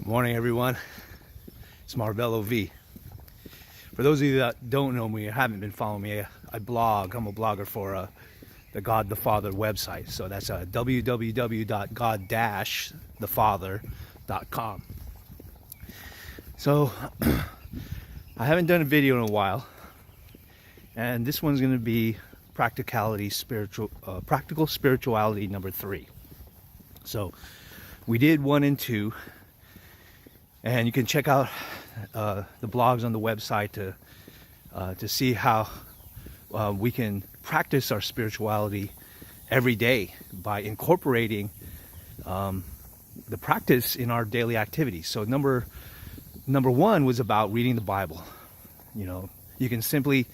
Good morning, everyone. It's Marvello V. For those of you that don't know me or haven't been following me, I blog. I'm a blogger for the God the Father website. So that's www.god-thefather.com. So I haven't done a video in a while, and this one's going to be practical spirituality number 3. So we did 1 and 2. And you can check out the blogs on the website to see how we can practice our spirituality every day by incorporating the practice in our daily activities. So number 1 was about reading the Bible. You know, you can simply,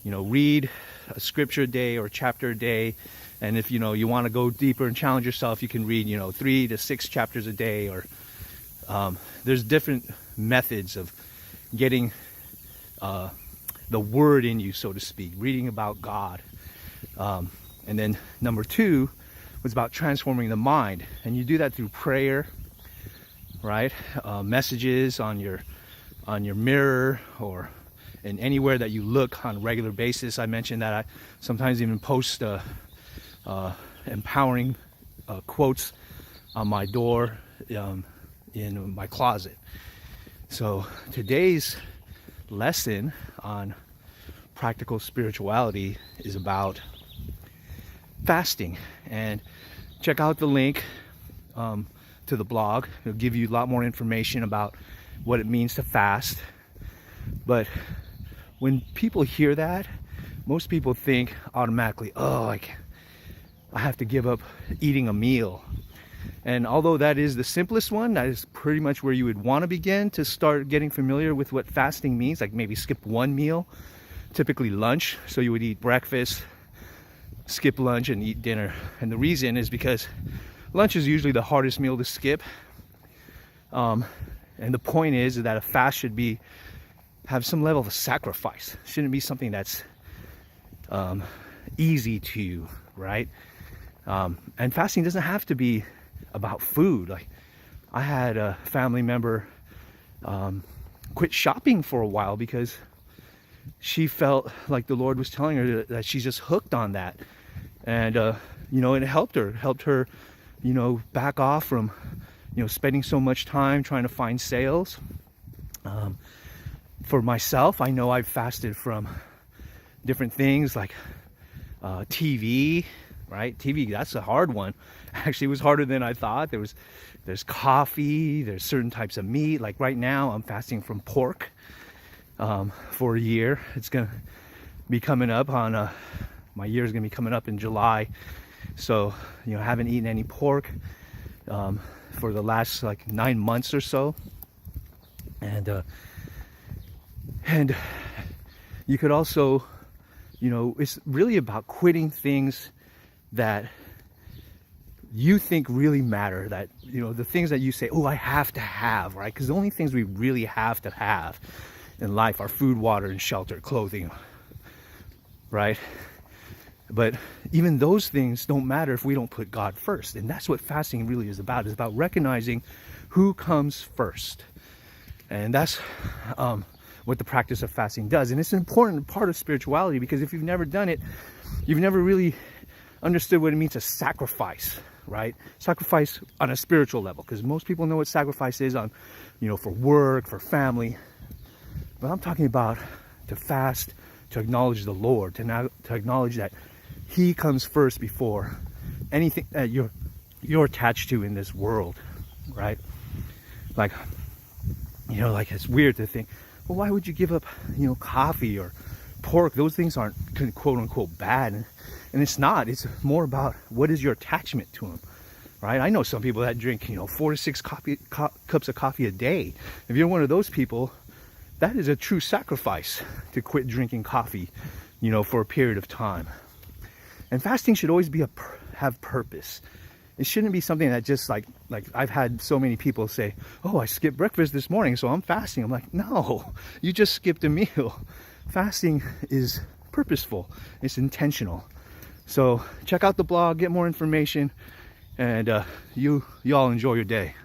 read a scripture a day or a chapter a day. And if, you want to go deeper and challenge yourself, you can read, 3 to 6 chapters a day, or there's different methods of getting the word in you, so to speak, reading about God. And then number 2 was about transforming the mind, and you do that through prayer, right? Messages on your mirror or in anywhere that you look on a regular basis. I mentioned that I sometimes even post empowering quotes on my door, in my closet. So today's lesson on practical spirituality is about fasting, and check out the link to the blog. It'll give you a lot more information about what it means to fast. But when people hear that, most people think automatically, oh, I have to give up eating a meal. And although that is the simplest one, that is pretty much where you would want to begin to start getting familiar with what fasting means. Like maybe skip 1 meal, typically lunch. So you would eat breakfast, skip lunch, and eat dinner. And the reason is because lunch is usually the hardest meal to skip. And the point is that a fast should have some level of sacrifice. It shouldn't be something that's easy to you, right? And fasting doesn't have to be about food. Like, I had a family member quit shopping for a while because she felt like the Lord was telling her that she's just hooked on that, and it helped her back off from spending so much time trying to find sales. For myself, I know I've fasted from different things like TV. Right? TV, that's a hard one. Actually, it was harder than I thought. There's coffee, there's certain types of meat. Like right now, I'm fasting from pork for a year. It's going to be coming up on, my year is going to be coming up in July. So, I haven't eaten any pork for the last 9 months or so. And you could also, it's really about quitting things that you think really matter, that the things that you say, oh, I have to have, right? Because the only things we really have to have in life are food, water, and shelter, clothing, right? But even those things don't matter if we don't put God first. And that's what fasting really is about. It's about recognizing who comes first. And that's what the practice of fasting does. And it's an important part of spirituality, because if you've never done it, you've never really understood what it means to sacrifice, right? Sacrifice on a spiritual level, because most people know what sacrifice is on, for work, for family. But I'm talking about to fast, to acknowledge the Lord, to acknowledge that He comes first before anything that you're attached to in this world, right? Like it's weird to think, well, why would you give up, coffee or pork? Those things aren't quote unquote bad. And it's not. It's more about what is your attachment to them, right? I know some people that drink, 4 to 6 cups of coffee a day. If you're one of those people, that is a true sacrifice to quit drinking coffee, for a period of time. And fasting should always have purpose. It shouldn't be something that just like I've had so many people say, oh, I skipped breakfast this morning, so I'm fasting. I'm like, no, you just skipped a meal. Fasting is purposeful. It's intentional. So check out the blog, get more information, and you all enjoy your day.